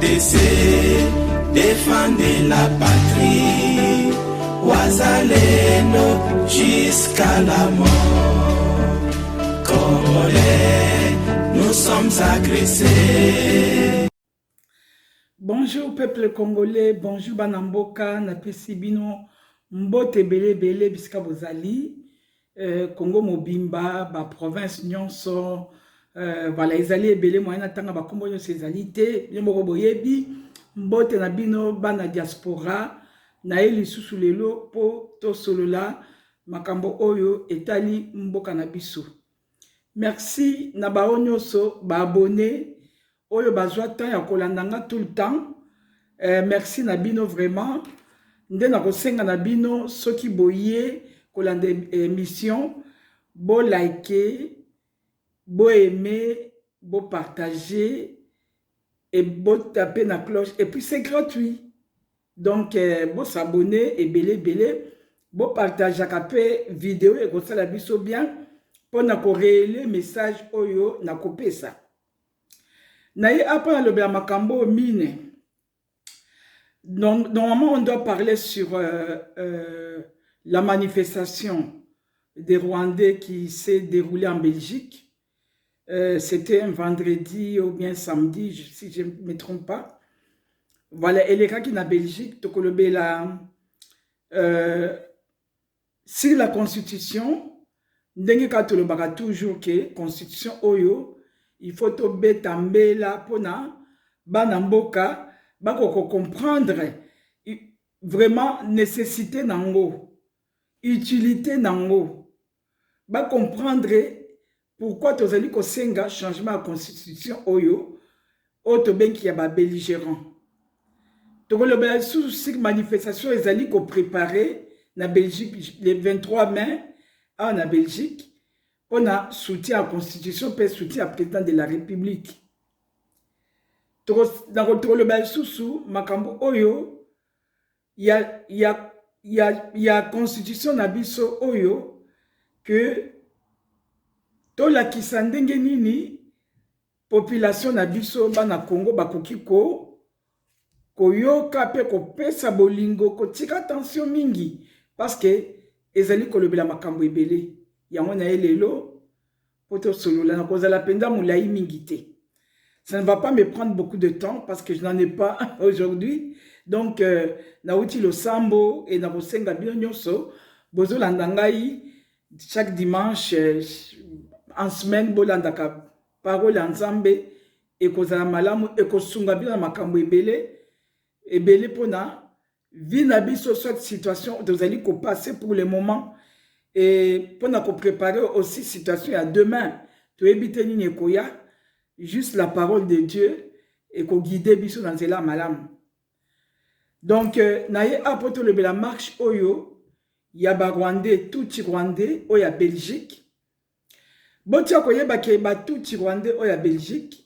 RDC, défendez la patrie. Wazalendo jusqu'à la mort. Congolais, nous sommes agressés. Bonjour peuple congolais, bonjour Banamboka, napesi bino mbote bele bele biska bozali. Congo Mobimba, ba province nyonso, voilà, ezali ebele moyen atanga ba kombo nyonso ezali te, yemoko boyebi, mbote na bino bana diaspora, na eli susu lelo po to solola makambo oyo etali mboka na biso. Merci na ba nyonso ba abonné oyo bazwa temps ya kolandanga tout le temps. Merci na bino vraiment. Nde na kosenga na bino soki boye kolanda émission, bo liker, bo aimer, bo partager et bo taper na cloche. Et puis c'est gratuit. Donc bo s'abonner et belé, bo partager kapé vidéo et comme ça la biso bien pour na ko réélé message oyo na kopesa. Na ye après le makambo mine. Donc normalement on doit parler sur la manifestation des Rwandais qui s'est déroulée en Belgique. C'était un vendredi ou bien samedi, si je ne me trompe pas. Voilà, et les gens qui sont en Belgique, sur la constitution, ndenge katolobaka toujours que constitution oyo, il faut to betambela pona banamboka bako comprendre vraiment nécessité nango. Utilité nango, ba comprendre pourquoi tozali ko senga changement de constitution oyo auto ben qui y a ba belligérant. Donc le sous manifestation ezali ko préparer na Belgique le 23 mai en Belgique on a soutien à la constitution et soutien au président de la République. Dans le sous makambo oyo il y a constitution na biso oyo que to la kisandenge nini population na biso bana Congo bakoki ko yoka pe ko pesa bolingo ko tika attention mingi parce que ezali ko lobela makambo ebele yango na elelo poto solola na kozala penda mulai mingi te. Ça ne va pas me prendre beaucoup de temps parce que je n'en ai pas aujourd'hui. Donc, nauti lo sambo et na bosenga bino nyonso bozo landangai chaque dimanche en semaine bolandaka parole ensemble et kozala malamu et kosunga bino makambo ebele pona vi na biso soit situation dozali ko passer pour le moment et pona ko préparer aussi situation à demain to ebite nini ekoya juste la parole de Dieu et ko guider biso dans la malam. Donc na ye apoto le la marche oyo ya ba Rwandais tout Rwandais oya Belgique. Botia ko yeba ke ba tout Rwandais oya Belgique.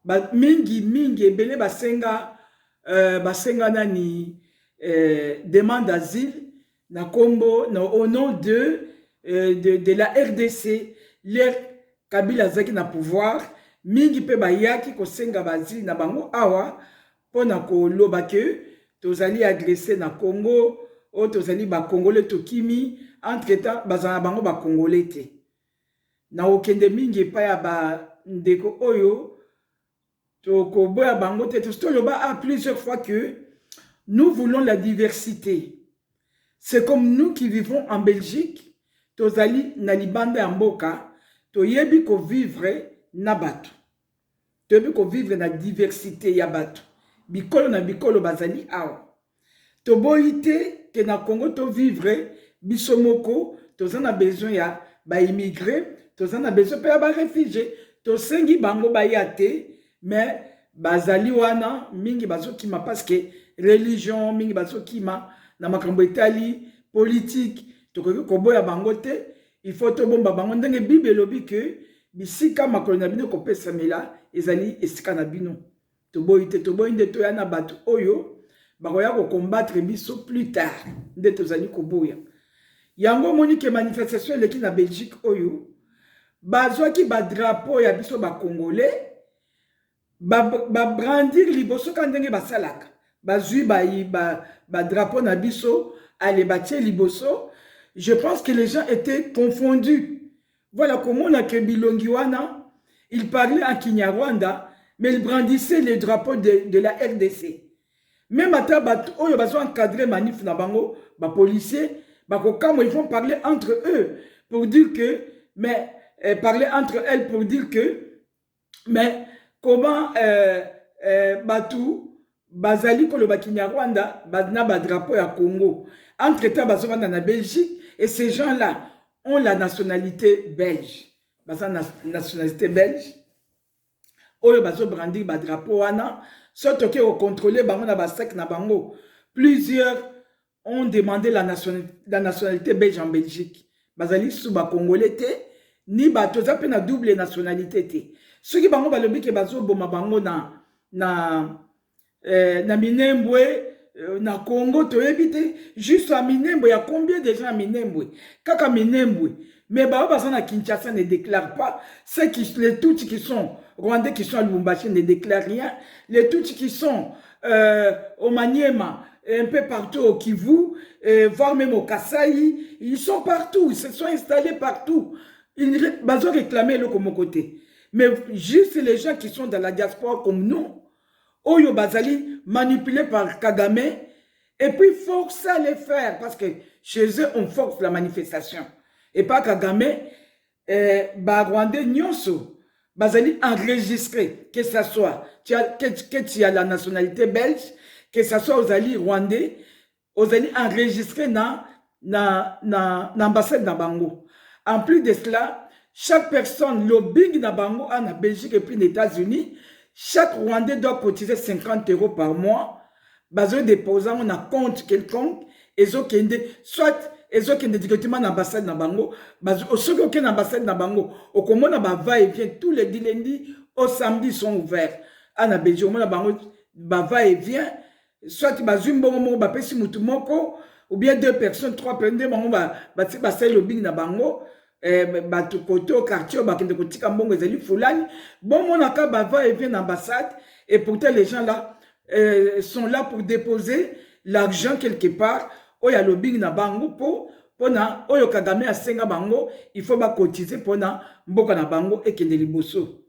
Ba mingi ebele basenga nani demande d'asile na kombo na au nom de la RDC l'air Kabila zaki na pouvoir mingi pe bayaki ko senga bazili na bango awa pona ko loba ke tozali agressé na Congo o tozali ba Congolais tokimi entre temps bazana bango ba Congolais te na okende mingi pa ya ba ndeko oyo to ko boya bango te to loba a plusieurs fois que nous voulons la diversité. C'est comme nous qui vivons en Belgique tozali na libanda ya mboka to yebi ko vivre na bato. To yebi ko vivre na diversité ya bato. Bikolo na bikolo bazali awa. To boite ke na Congo to vivre bisomoko tozana besoin ya ba immigré, tozana besoin pa ya ba réfugié, to sengi bango ba yate mais bazali wana mingi bazokima parce que religion mingi bazokima na makambo etali politique to ko boya bango te. Il faut to bomba bango ndenge Bible lobi que bisika makolo na bino ko pesa mela ezali esika na bino. To boite to boinde to yana bato oyo bakoya ko combattre biso plus tard nde tozali ko boya. Yango moni ke manifestation eleki na Belgique oyo bazwaki ba drapeau ya biso ba Congolais brandir liboso quand ndenge basalaka bazwi ba drapeau na biso allez batie liboso. Je pense que les gens étaient confondus. Voilà comment on a que Bilongi wana, il parlait en Kinyarwanda, mais il brandissait les drapeaux de la RDC. Même à Tabat, ils ont encadré manif na bango, ba policiers, ils vont parler entre eux pour dire que, mais parler entre elles pour dire que, mais comment Batou, Bazali Koloba Kinyarwanda, Badna Badrapo à Congo, entre-temps, Bazovanda na Belgique, et ces gens-là ont la nationalité belge. Baza nationalité belge. Oyo bazo brandir Badrapo wana, surtout que contrôler bango na basek na bango. Plusieurs ont demandé la nationalité belge en Belgique. Bazali sous ba Congolais te, ni batoza pe na double nationalité te. Ceux qui bango balobi ke bazo boma bango na Minembwe, na Congo, tu évité juste à Minembwe. Il y a combien de gens à Minembwe? Kaka Minembwe. Mais à Kinshasa ne déclare pas. Les Tutsis qui sont Rwandais, qui sont à Lubumbashi, ne déclarent rien. Les Tutsis qui sont au Maniema, un peu partout au Kivu, voire même au Kasaï, ils sont partout. Ils se sont installés partout. Ils ont réclamé le comme côté. Mais juste les gens qui sont dans la diaspora comme nous, Oyo Bazali, manipulé par Kagame, et puis force à les faire, parce que chez eux, on force la manifestation. Et pas Kagame, Rwandais Nyonso, Bazali enregistré, que ce soit, que tu as la nationalité belge, que ce soit aux alliés rwandais, aux alliés enregistrés dans l'ambassade de Bango. En plus de cela, chaque personne, le big na Bango, en Belgique et puis les États-Unis, chaque Rwandais doit cotiser 50 € par mois. Bazo déposant on a compte quelconque. Soit ils ont directement dans l'ambassade de Bango. Ceux qui ont l'ambassade de Bango, au comment on va et vient tous les lundis au samedi sont ouverts. En Belgique, on a va et vient. Soit bazum bongo ba pesi mutu moko ou bien 2 personnes, 3 personnes, ba c'est le big na Bango. Batu kote au quartier bakende kotika mbongo ezali fulani bon monaka bava et vient l'ambassade et pourtant les gens là sont là pour déposer l'argent quelque part oya lobbying na bango pona oyo Kagame asenga bango il faut ba cotiser pona mboka na bango ekende liboso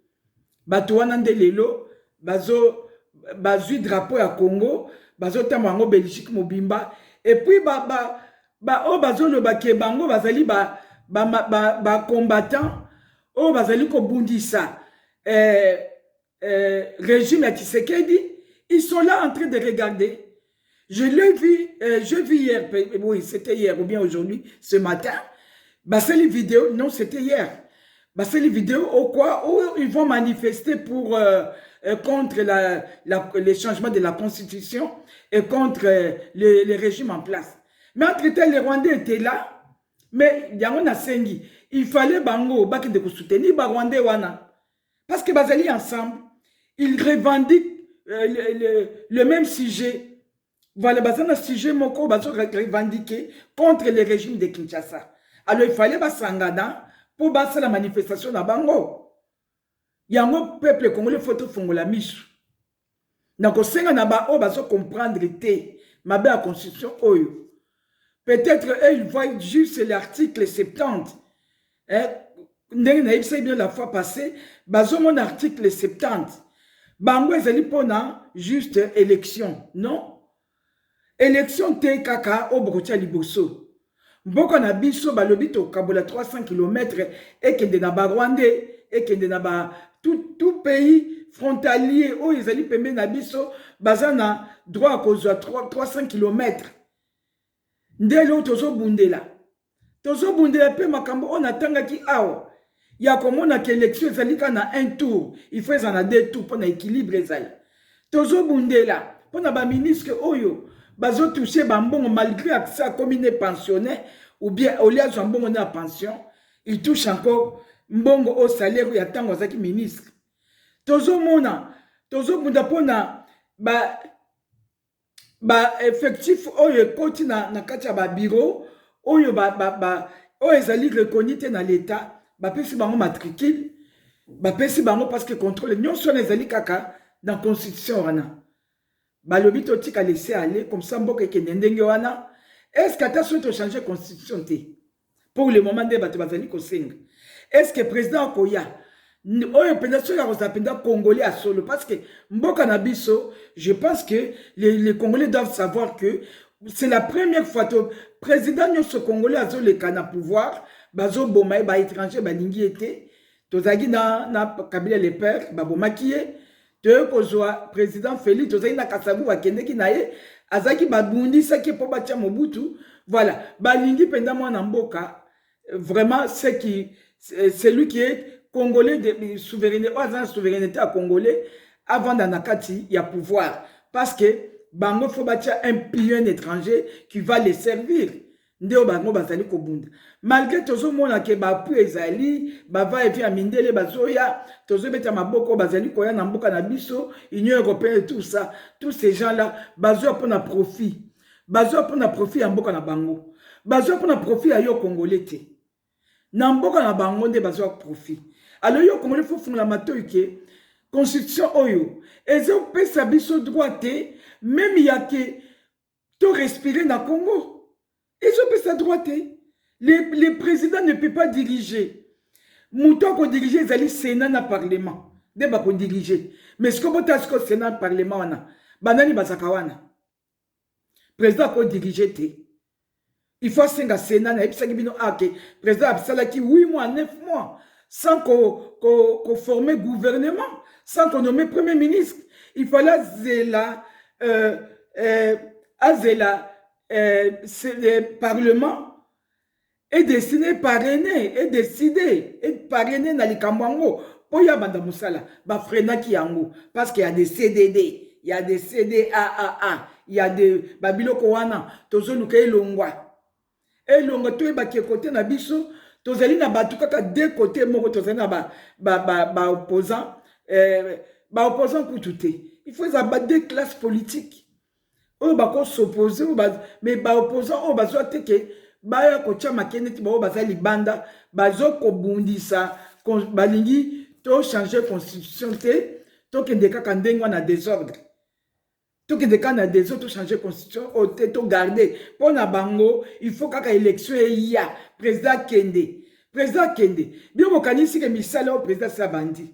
batu wana nde lelo bazui drapeau ya Congo bazo tamba bango Belgique mobimba et puis bazo lo ke bango bazali combattant oh bazali ko bundisa régime ya Tshisekedi, ils sont là en train de regarder. Je l'ai vu, hier, oui c'était hier ou bien aujourd'hui, ce matin. C'est les vidéos, non c'était hier. C'est les vidéos au quoi où ils vont manifester pour contre les changements de la constitution et contre les régimes en place. Mais entre-temps les Rwandais étaient là. Mais il fallait bango baki de soutenir Rwandais wana parce que bazali ensemble ils revendiquent le même sujet. Voilà bazana sujet moko bazo revendiquer contre le régime de Kinshasa. Alors il fallait basangana pour basa la manifestation na bango. Yango peuple congolais faut fongola misu. Na ko senga na ba o bazo comprendre te mabe a constitution oyo. Peut-être ils voient juste l'article 70. Bien la fois passée, mon article 70. Bango ezali pona juste élection, non? Élection te kaka au brotia liboso. Mboko na biso balobi to kabola 300 km et kende na ba Rwandais et kende na ba tout pays frontalier o ezali pembe na biso bazana droit à cause 300 km. Ndelo tozo bundela pe makambo on atanga ki awa ya komona ke élection ezalika na un tour il faut en a 2 tours pour na équilibre ezali tozo bundela pour na ba ministre oyo bazo toucher ba mbongo malgré accès à commune pensionné ou bien au lieu de mbongo na pension il touche encore mbongo au salaire ya tango zaki ministre tozo bunda pona effectif oyo koti na kati ya ba bureau oyo oyo ezali reconnu te na l'état ba pesi bango matricule bapesi bango parce que contrôle nyonso wana ezali kaka dans constitution wana balobi totika laisser aller comme ça mboka ekende ndenge wana. Est-ce que ata soki tochange constitution te pour le moment nde bato bazali kosenga? Est-ce que président akoya oyo mpenza soki akozala mpenza congolais à solo? Parce que mboka na biso, je pense que les congolais doivent savoir que c'est la première fois que président nyonso congolais azoleka na pouvoir bazoboma ye baétranger balingi ete tozalaki na Kabila le père babomaki ye toye kozwa président Félix tozalaki na Kasavu bakendeki na ye azalaki babundisaki mpo batia Mobutu. Voilà, balingi mpenza mwana mboka vraiment c'est lui qui est congolais de souveraineté, souveraineté à congolais avant dans kati ya pouvoir, parce que bango faut batia un pion étranger qui va les servir. Ndeo bango bazali kobunda malgré tozo mona ke ba pu ezali ba va et puis amindele bazoya tozo beta maboko bazali koya na mboka na biso Union européenne, tout ça, tous ces gens là bazoya pour na profit, bazoya pour na profit ya mboka na bango, bazoya pour na profit ya yo congolais te na mboka na bango nde bazoya profit. Alors yo congolais faut fungula matoyi ke constitution oyo ezo pesa biso droit te même ya ke to respirer na Congo. Ils ont fait sa droite. Les présidents ne peuvent pas diriger. Mouton qu'on dirige, ils allaient Sénat dans le Parlement. Ils ne peuvent pas diriger. Mais ce que vous avez dit, Sénat dans le Parlement, banani bazakawana. Président qu'on dirige, il faut que le Sénat, le président a dit 8 mois, 9 mois, sans qu'on forme gouvernement, sans qu'on nomme premier ministre. Il fallait le Parlement est décidé parrainer dans les Kambango pour y avoir musala ba frena ki yango parce qu'il y a des CDD, il y a des CDAAA, il y a des babiloko wana tozo luka elongwa to ba ki côté na biso tozali na batu kaka deux côtés moko tozali na ba opposant kututé. Il faut avoir deux classes politiques. Oh bako s'opposer mais ba opposant oh bazo teke baya ko chama keneti ba baza libanda bazo ko bundisa balingi to changer constitution te to kende kaka ndengwa na désordre to kende kaka na désordre to changer constitution o te to garder pour na bango il faut kaka élection ya président kende bien mokanisi ke misala au président sa bandi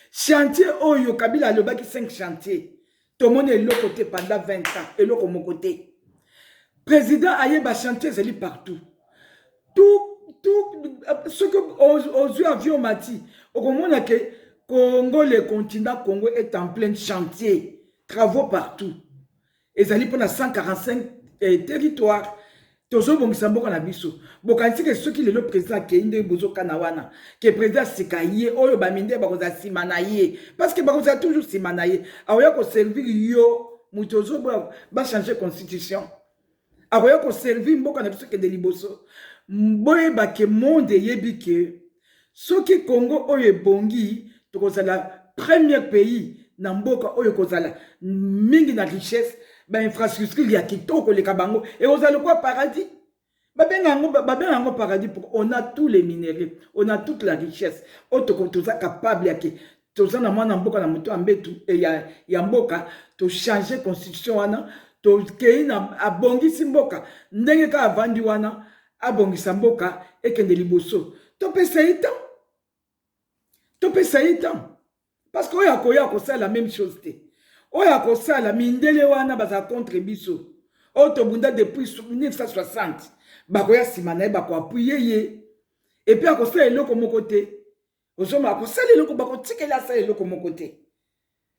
chantier oyo Kabila alobaki 5 chantiers. Tout le monde est l'autre côté pendant 20 ans. Et l'autre mon côté. Président Aye chantier, c'est partout. Tout ce que aux yeux avions mati. Au moment où Congo, le continent Congo est en plein chantier. Travaux partout. Et ça pour 145 territoires. Tozo bongisambo na biso. Bokanisi que ceux qui le président Keinde Bozo Kanawana, que président Sikaye, oyo baminde bakoza simanaye parce que bakoza toujours simanaye. Aoya ko servir yo mutozo ba changer constitution. Aoya ko servir mboka na biso ke de liboso. Boye ba ke monde yebi ke ceux qui Congo oyo bongi tokoza la premier pays na mboka oyo kozala mingi na richesse. Ben infrastructure ya kitoko le kabango et aux allez quoi paradis babengango paradis pour on a tous les minéraux, on a toute la richesse auto tout ça capable ya ke to ça na mwana mboka na moto ambetu et ya mboka to changer constitution wana to keina abongisi mboka ndenge ka avandi wana abongisa mboka ekende liboso to pesa itam parce que oya ko ça la même chose te. Oya kosala mindele wana baza contre biso. Oto bunda depuis 1960. Bakoya simana bako appuyer ye. Et puis akosala eloko moko te. Ozoma akosala eloko bako tikela sa eloko moko te.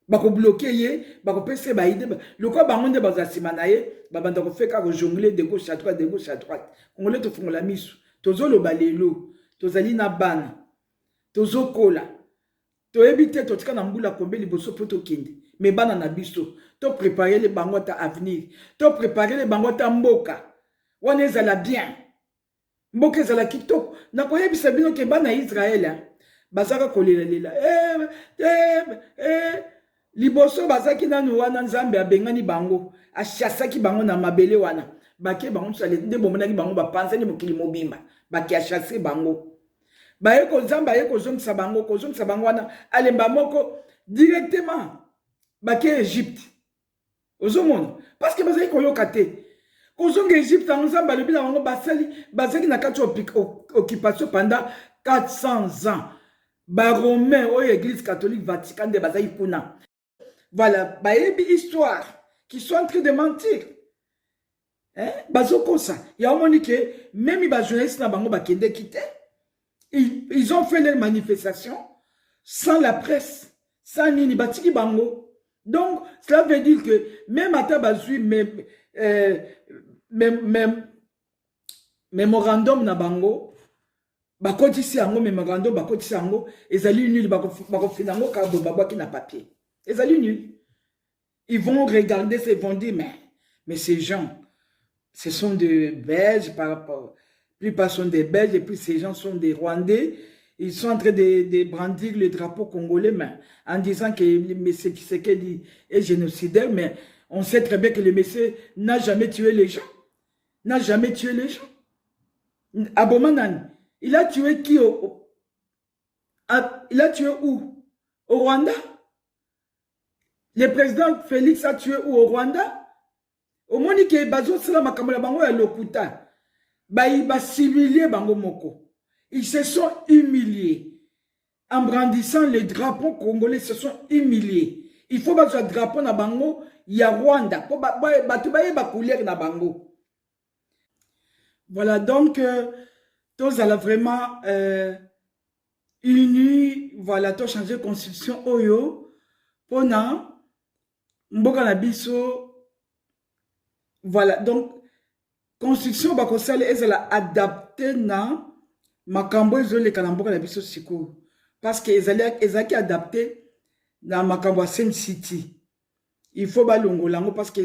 Bako bloquer ye, bako pese ba ide. Loko bangonde baza simana ye, babanda ko feka ko jongler de gauche à droite, de gauche à droite. Congolais to fungola misu. Tozolo balelo, tozali na bana. Tozokola. To éviter to tika na mbula kombe liboso poto kende. Mais bana na biso to préparer les bango ta avenir to préparer les bango ta mboka wana ezala bien mboka ezala kitoko na koyebisa bino ke bana Israël bazaka kolela liboso bazaki nanu wana nzambe abengani bango achasaki bango na mabele wana bake bango sale nde bomonaki bango bapanza ni mokili mobimba baki achasser bango baye kozamba ye kozongisa bango wana alemba moko directement bake Egypte ozomona parce que bazali koyoka te kozonga Egypte yango nzambe alobi na bango bazali na kati occupation pendant 400 ans baromain oyo église catholique Vatican nde bazali kuna voilà bayebi histoire qui sont en train de mentir bazokosa ya omoni ke même bajournaliste na bango bakendeki te ils ont fait leur manifestation sans la presse sans nini batiki bango donc cela veut dire que même ata bazwi memorandum na bango bakotisi yango memorandum bakotisi yango ezali nul bakofina yango kabo babwaki na papier ezali nul ils vont regarder ils vont dire mais ces gens ce sont des Belges par rapport plupart sont des Belges et puis ces gens sont des Rwandais. Ils sont en train de brandir le drapeau congolais mais en disant que le monsieur Tshisekedi est génocidaire, mais on sait très bien que le monsieur n'a jamais tué les gens. N'a jamais tué les gens. Abomanan, il a tué qui il a tué où? Au Rwanda? Le président Félix a tué où? Au Rwanda? Au Monique, Bazo Salama Kamala Bango et Lokuta. Ba civilier bango moko. Ils se sont humiliés. En brandissant le drapeau congolais, ils se sont humiliés. Il faut battre le drapeau na bango, il y a Rwanda. Pour battre ba couleur na bango. Voilà, donc, tous allons vraiment unis, voilà, tous changer de constitution oyo. Pona, mboka na biso, voilà, donc, constitution bakosala ezala adapté na makambo ezoleka na mboka na biso sikoyo parce que ezalaki adapté na makambo ya Sen City. Il faut balongola yango parce que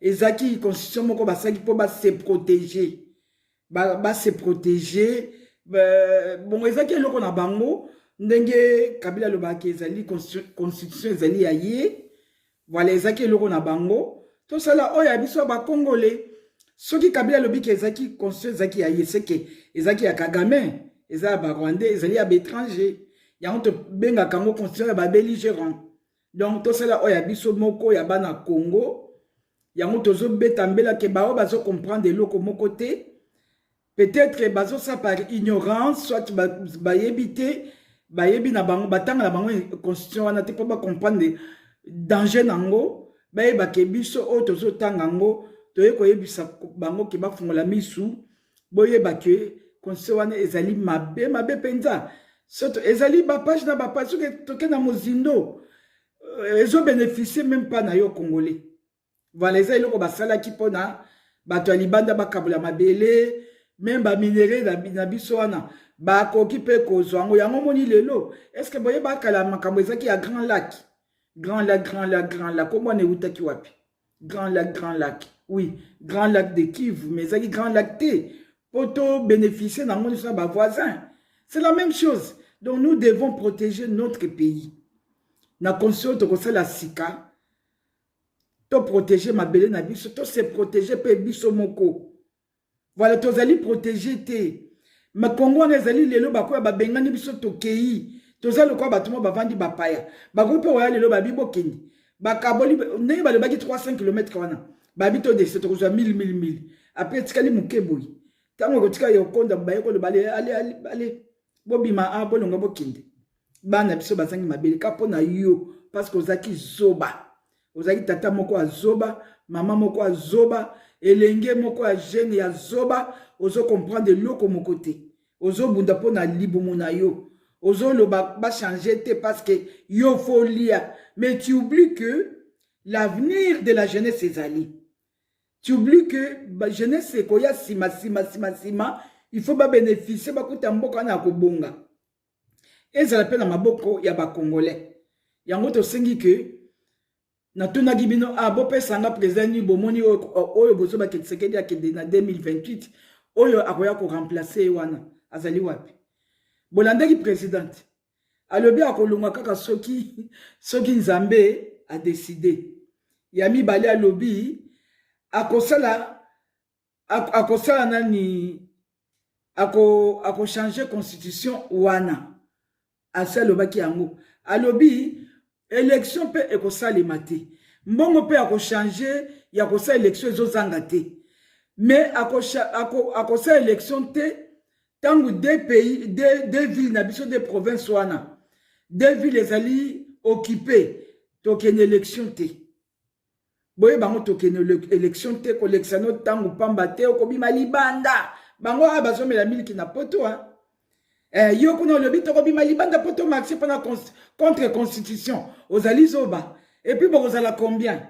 ezaki constitution moko basaki po se protéger se protéger bon ezaki eloko na bango ndenge Kabila lobaki ezali constitution ezali ya ye voilà ezaki eloko na bango to sala oyo ya biso ba congolais. Soki Kabila lobi ke ezaki constitution ezaki ya yeseke ezaki ya Kagame ezali ba Rwandais ezali ya étranger yango to benga kango constitution ya ba belligérant donc to sala oya biso moko ya bana Congo yango tozo beta mbela ke bao bazo comprendre eloko moko te peut-être bazo ça par ignorance soit bayebi na bango batanga na bango constitution wana te po ba comprendre danger nango bayeba ke biso o tozo tanga ngo toye koyebisa bango ke bafungola misu boyeba ke constitution wana ezali mabe penza soto ezali ba page na ba page soki toke na mozindo ezo bénéficier même pas na yo congolais voilà ezali loko basalaki mpona bato ya libanda bakabula mabele même ba minere na biso wana bakoki mpe kozwa yango yango moni lelo est-ce que boyeba kala makambo ezaki ya Grand Lac komona eutaki wapi Grand Lac oui, Grand Lac de Kivu, mais ça dit Grand Lac T. Pour bénéficier dans le monde de voisins. C'est la même chose. Donc nous devons protéger notre pays. Na conscience de la sika. To protéger ma belle na biso, to se protéger pe biso moko. Voilà, to zali protéger te. Ma Congo na zali lelo bakoya ba bengani biso to kei. To zali ko batuma bavandi bapaya. Ba groupe wa lelo ba bibo kendi. Ba kaboli ne ba le baki 300 km wana. Babito de cette chose 1000. Après, tikali mukeboui. Tango kotika yokonda bayeko le bale allez. Bobima a bolonga bokinde. Bana biso bazangi mabeli kapona yo parce que ozaki zoba. Ozaki tata moko azoba, maman moko azoba, elenge moko a jeune ya zoba, ozo comprendre loko moko te. Ozo bunda pona libumu na yo. Ozo lo ba changer te parce que yo faut lire. Mais tu oublies que l'avenir de la jeunesse est allé. Tu oublies que la jeunesse c'est koya sima, il faut pas bénéficier bakuta mboka na kobonga. Et ça l'appelle na maboko ya ba congolais. Yango to sengi que na tuna gibino bo pesa nga président ni bomoni oyo bozo ba Tshisekedi akende na 2028 oyo akoya ko remplacer wana azali wapi. Bolandaki président. Alobi akolunga kaka soki Nzambe a décidé. Yami bale alobi akosala nani ako changer constitution wana asa lobaki yango alobi élection pe ekosalema te mbongo pe ako changer ya kosa élection ezozanga te mais ako sa élection te tangu deux pays deux villes na biso des provinces wana deux villes ezali occupées tokene élection te boye bango tokene élection te kolekisa no tangu pamba te okobima libanda bango bazomela miliki na poto yo kuna olobi tokobima libanda poto maxi mpona contre constitution ozali zoba et puis bokozala combien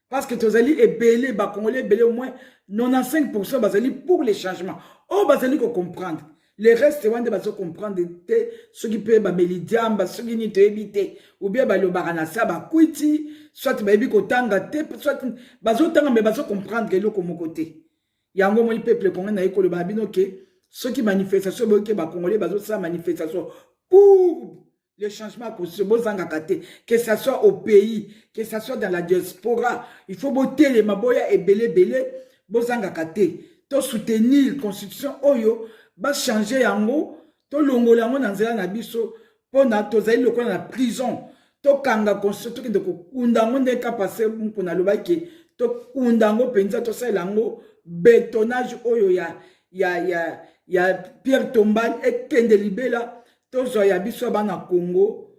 parce que tozali ebele bakongolais ebele au moins 95% bazali pour les changements oyo bazali comprendre le reste wana bazo comprendre te soki mpe bameli diamba soki nini toyebi te ou bien balobaka na sa bakwiti soit bayebi kotanga te soit bazotanga me bazo comprendre eloko moko te yango moni peuple congolais na ye koloba bino ke soki manifestation boyoke bakongolais bazosala manifestation pour le changement à cause de que ça soit au pays, que ça soit dans la diaspora, il faut botter les maboya et belé, bozanga kate, to soutenir la constitution oyo, ba changer yango, to longola yango nanzela na biso, pona to zaï loko na prison, to kanga constitution, to kende kundango ndeka passe mpona lobaki, to kundango penza to sa lango, bétonnage oyo ya Pierre Tombal et kende libela, tozo ya biso bana Congo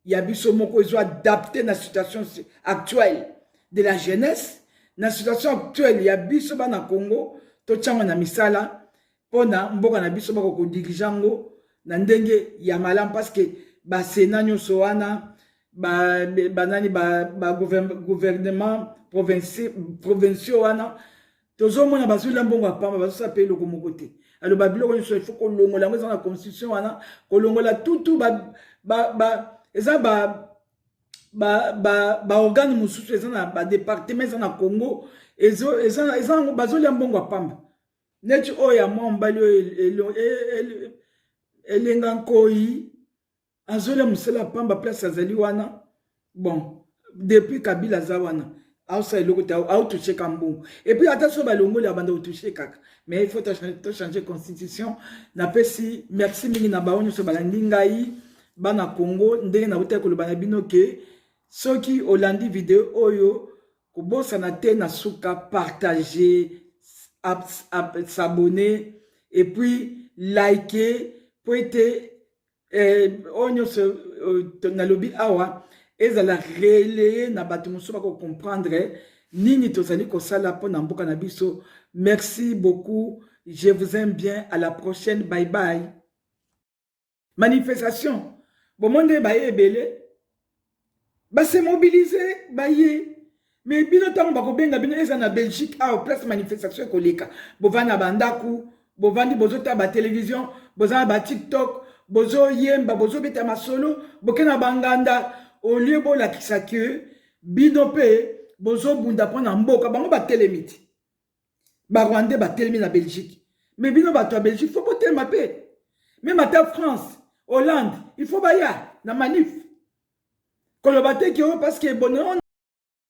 ya biso moko ezo adapté na situation actuelle de la jeunesse na situation actuelle ya biso bana Congo to tchanga na misala pona mboka na biso bako ko dirigeango na ndenge ya malam parce que ba sénat nyonso wana banani ba gouvernement provinciaux wana tozo mona bazula mbongo apamba bazo sape loko moko te alors babilo il faut que longola dans la constitution wana ko longola tout eza ba organe mususu eza na ba département eza na Congo eza bazolia mbongo apamba neti oya mombali elenga nkoi azolia musela pamba place azali wana bon depuis Kabila za wana outside le côté out toucher Kambou et puis attention balongo la bande toucher kaka mais il faut changer constitution na pesi merci mingi na baonyo so balandi ngai bana Congo ndenge na buta ko le bana bino ke soki olandi vidéo oyo ko bossa na te na suka partager s'abonner et puis liker pour être onyo so na lobby awa ezala relayer na bato mosusu bako comprendre nini tozali kosala po na mboka na biso. Merci beaucoup, je vous aime bien, à la prochaine, bye bye. Manifestation bon monde baye ebele ba se mobiliser baye mais bino tango bako benga bino eza na Belgique a place manifestation koleka bovana bandaku bovandi bozota ba télévision bozana ba TikTok bozo yemba bozo beta masolo bokena banganda au lieu bo la kisake bino pe bozo bunda pona mboka bango ba telemiti ba Rwandais ba telemi na Belgique mais bino ba to Belgique faut poter ma paix même à France Hollande il faut baya na manif kolobate ki parce que bon